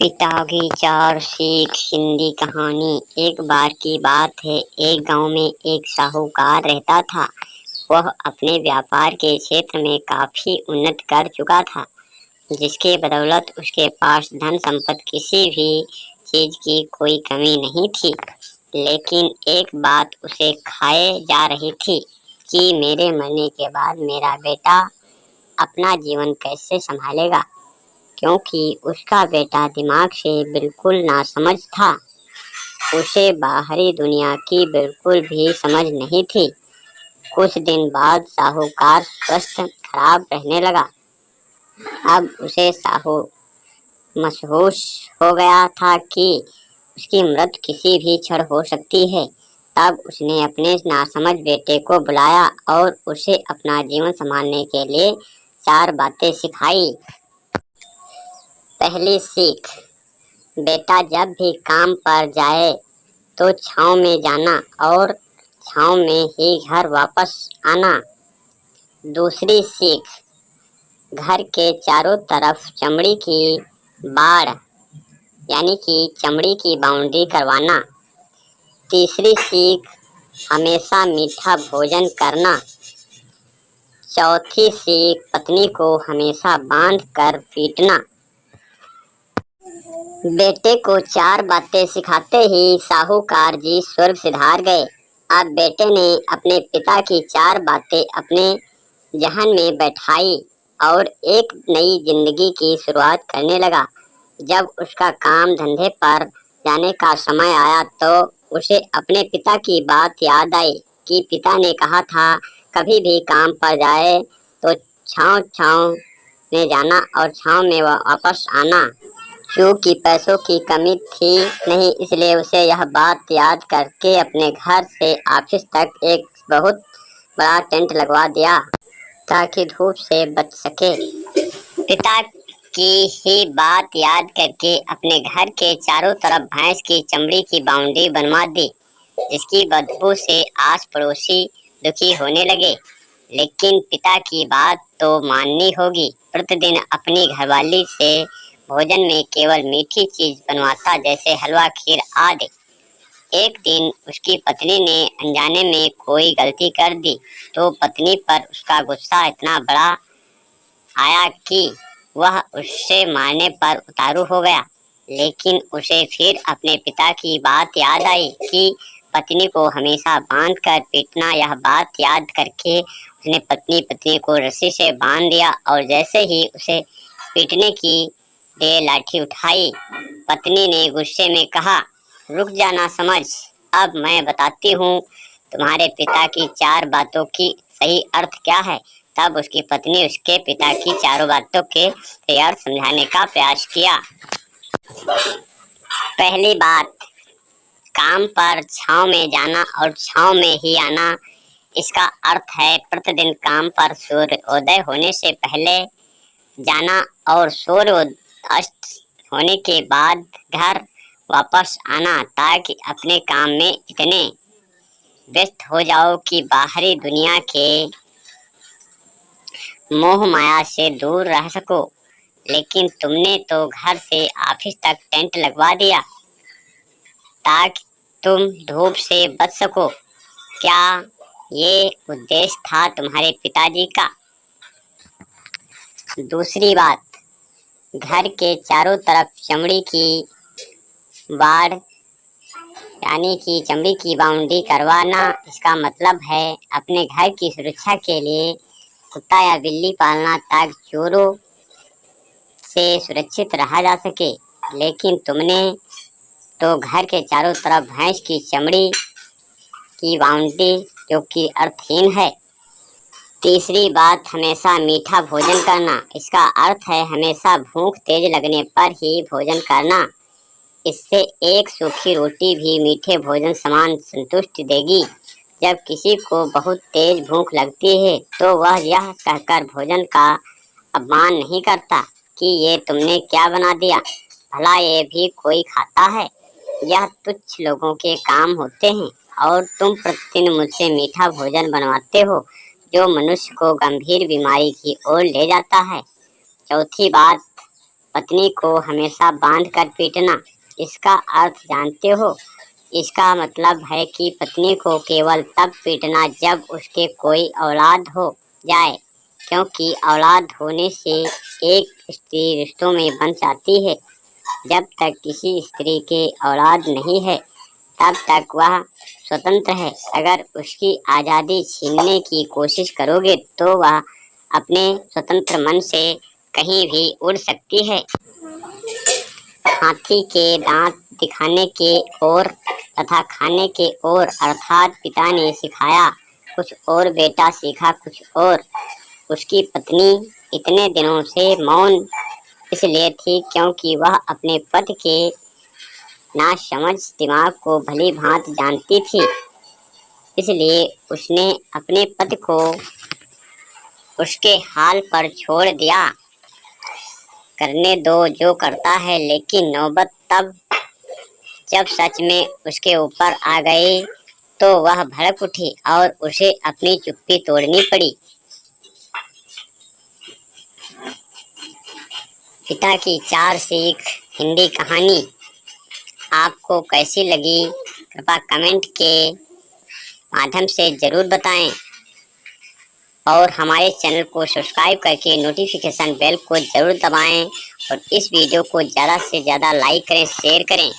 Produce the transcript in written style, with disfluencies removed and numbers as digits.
पिता की चार सीख हिंदी कहानी। एक बार की बात है, एक गांव में एक साहूकार रहता था। वह अपने व्यापार के क्षेत्र में काफी उन्नत कर चुका था, जिसके बदौलत उसके पास धन संपत्ति किसी भी चीज की कोई कमी नहीं थी। लेकिन एक बात उसे खाए जा रही थी कि मेरे मरने के बाद मेरा बेटा अपना जीवन कैसे संभालेगा, क्योंकि उसका बेटा दिमाग से बिल्कुल नासमझ था। उसे बाहरी दुनिया की बिल्कुल भी समझ नहीं थी। कुछ दिन बाद साहूकार स्वास्थ्य खराब रहने लगा। अब उसे महसूस हो गया था कि उसकी मृत्यु किसी भी क्षण हो सकती है। तब उसने अपने नासमझ बेटे को बुलाया और उसे अपना जीवन संभालने के लिए 4 बातें सिखाई। पहली सीख, बेटा जब भी काम पर जाए तो छांव में जाना और छांव में ही घर वापस आना। दूसरी सीख, घर के चारों तरफ चमड़ी की बाड़ यानी कि चमड़ी की बाउंड्री करवाना। तीसरी सीख, हमेशा मीठा भोजन करना। चौथी सीख, पत्नी को हमेशा बांध कर पीटना। बेटे को 4 बातें सिखाते ही साहूकार जी स्वर्ग सिधार गए। अब बेटे ने अपने पिता की 4 बातें अपने जहन में बैठाई और एक नई जिंदगी की शुरुआत करने लगा। जब उसका काम धंधे पर जाने का समय आया तो उसे अपने पिता की बात याद आई कि पिता ने कहा था, कभी भी काम पर जाए तो छांव में जाना और छांव में वापस आना। क्योंकि पैसों की कमी थी नहीं, इसलिए उसे यह बात याद करके अपने घर से ऑफिस तक एक बहुत बड़ा टेंट लगवा दिया ताकि धूप से बच सके। पिता की ही बात याद करके अपने घर के चारों तरफ भैंस की चमड़ी की बाउंड्री बनवा दी, जिसकी बदबू से आस पड़ोसी दुखी होने लगे। लेकिन पिता की बात तो माननी होगी। प्रतिदिन अपनी घरवाली से भोजन में केवल मीठी चीज बनवाता, जैसे हलवा, खीर आदि। एक दिन उसकी पत्नी ने अनजाने में कोई गलती कर दी तो पत्नी पर उसका गुस्सा इतना बड़ा आया कि वह उससे मारने पर उतारू हो गया। लेकिन उसे फिर अपने पिता की बात याद आई कि पत्नी को हमेशा बांध कर पीटना। यह बात याद करके उसने पत्नी को रस्सी से बांध दिया और जैसे ही उसे पीटने की लाठी उठाई, पत्नी ने गुस्से में कहा, रुक जाना समझ, अब मैं बताती हूँ तुम्हारे पिता की 4 बातों की सही अर्थ क्या है। तब उसकी पत्नी उसके पिता की 4 बातों के सही अर्थ समझाने का प्रयास किया। पहली बात, काम पर छांव में जाना और छांव में ही आना। इसका अर्थ है प्रतिदिन काम पर सूर्योदय होने से पहले जाना और सूर्य अस्त होने के बाद घर वापस आना, ताकि अपने काम में इतने व्यस्त हो जाओ कि बाहरी दुनिया के मोह माया से दूर रह सको। लेकिन तुमने तो घर से ऑफिस तक टेंट लगवा दिया ताकि तुम धूप से बच सको। क्या ये उद्देश्य था तुम्हारे पिताजी का? दूसरी बात, घर के चारों तरफ चमड़ी की बाड़ यानी कि चमड़ी की बाउंड्री करवाना। इसका मतलब है अपने घर की सुरक्षा के लिए कुत्ता या बिल्ली पालना, ताकि चोरों से सुरक्षित रहा जा सके। लेकिन तुमने तो घर के चारों तरफ भैंस की चमड़ी की बाउंड्री, जो कि अर्थहीन है। तीसरी बात, हमेशा मीठा भोजन करना। इसका अर्थ है हमेशा भूख तेज लगने पर ही भोजन करना। इससे एक सूखी रोटी भी मीठे भोजन समान संतुष्टि देगी। जब किसी को बहुत तेज भूख लगती है तो वह यह कहकर भोजन का अपमान नहीं करता कि ये तुमने क्या बना दिया, भला ये भी कोई खाता है। यह तुच्छ लोगों के काम होते हैं और तुम प्रतिदिन मुझसे मीठा भोजन बनवाते हो, जो मनुष्य को गंभीर बीमारी की ओर ले जाता है। चौथी बात, पत्नी को हमेशा बांध कर पीटना। इसका अर्थ जानते हो? इसका मतलब है कि पत्नी को केवल तब पीटना जब उसके कोई औलाद हो जाए, क्योंकि औलाद होने से एक स्त्री रिश्तों में बंध जाती है। जब तक किसी स्त्री के औलाद नहीं है तब तक वह स्वतंत्र है। अगर उसकी आज़ादी छीनने की कोशिश करोगे तो वह अपने स्वतंत्र मन से कहीं भी उड़ सकती है। हाथी के दांत दिखाने के ओर तथा खाने के ओर, अर्थात पिता ने सिखाया कुछ और बेटा सीखा कुछ और। उसकी पत्नी इतने दिनों से मौन इसलिए थी क्योंकि वह अपने पति के नासमझ दिमाग को भली भांति जानती थी। इसलिए उसने अपने पति को उसके हाल पर छोड़ दिया। करने दो जो करता है, लेकिन नौबत तब जब सच में उसके ऊपर आ गई तो वह भड़क उठी और उसे अपनी चुप्पी तोड़नी पड़ी। पिता की 4 सीख हिंदी कहानी आपको कैसी लगी कृपया कमेंट के माध्यम से जरूर बताएं और हमारे चैनल को सब्सक्राइब करके नोटिफिकेशन बेल को जरूर दबाएं और इस वीडियो को ज़्यादा से ज़्यादा लाइक करें, शेयर करें।